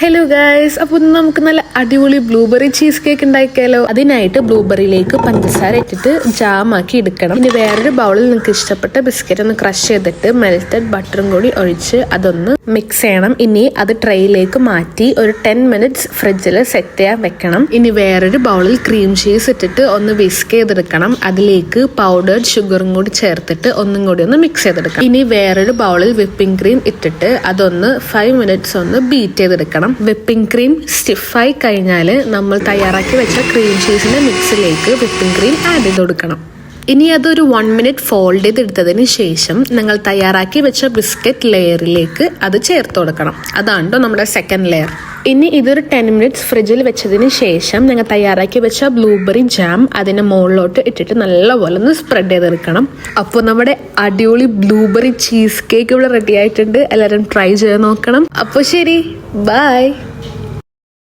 Hello guys, അപ്പോൾ നമുക്ക് നല്ല അടിപൊളി ബ്ലൂബെറി ചീസ് കേക്ക് ഉണ്ടാക്കിയാലോ. അതിനായിട്ട് ബ്ലൂബെറിയിലേക്ക് പഞ്ചസാര ഇട്ടിട്ട് ജാം ആക്കി എടുക്കണം. ഇനി വേറൊരു ബൗളിൽ നിങ്ങൾക്ക് ഇഷ്ടപ്പെട്ട ബിസ്ക്കറ്റ് ഒന്ന് ക്രഷ് ചെയ്തിട്ട് മെൽറ്റഡ് ബട്ടറും കൂടി ഒഴിച്ച് അതൊന്ന് മിക്സ് ചെയ്യണം. ഇനി അത് ട്രേയിലേക്ക് മാറ്റി ഒരു 10 മിനിറ്റ്സ് ഫ്രിഡ്ജിൽ സെറ്റ് ചെയ്യാൻ വെക്കണം. ഇനി വേറൊരു ബൗളിൽ ക്രീം ചീസ് ഇട്ടിട്ട് ഒന്ന് വിസ്ക് ചെയ്തെടുക്കണം. അതിലേക്ക് പൗഡേർഡ് ഷുഗറും കൂടി ചേർത്തിട്ട് ഒന്നും കൂടി ഒന്ന് മിക്സ് ചെയ്തെടുക്കണം. ഇനി വേറൊരു ബൗളിൽ വിപ്പിംഗ് ക്രീം ഇട്ടിട്ട് അതൊന്ന് 5 മിനിറ്റ്സ് ഒന്ന് ബീറ്റ് ചെയ്തെടുക്കണം. വിപ്പിംഗ് ക്രീം സ്റ്റിഫായി കഴിഞ്ഞാൽ നമ്മൾ തയ്യാറാക്കി വെച്ച ക്രീം ചീസിന്റെ മിക്സിലേക്ക് വിപ്പിംഗ് ക്രീം ആഡ് ചെയ്ത് കൊടുക്കണം. ഇനി അതൊരു 1 മിനിറ്റ് ഫോൾഡ് ചെയ്തെടുത്തതിന് ശേഷം നിങ്ങൾ തയ്യാറാക്കി വെച്ച ബിസ്ക്കറ്റ് ലെയറിലേക്ക് അത് ചേർത്ത് കൊടുക്കണം. അതാണ് നമ്മുടെ സെക്കൻഡ് ലെയർ. ഇനി ഇതൊരു 10 മിനിറ്റ്സ് ഫ്രിഡ്ജിൽ വെച്ചതിന് ശേഷം നിങ്ങൾ തയ്യാറാക്കി വെച്ച ബ്ലൂബെറി ജാം അതിൻ്റെ മുകളിലോട്ട് ഇട്ടിട്ട് നല്ലപോലെ ഒന്ന് സ്പ്രെഡ് ചെയ്തെടുക്കണം. അപ്പോൾ നമ്മുടെ അടിപൊളി ബ്ലൂബെറി ചീസ് കേക്ക് ഇവിടെ റെഡി ആയിട്ടുണ്ട്. എല്ലാവരും ട്രൈ ചെയ്ത് നോക്കണം. അപ്പോൾ ശരി, ബൈ.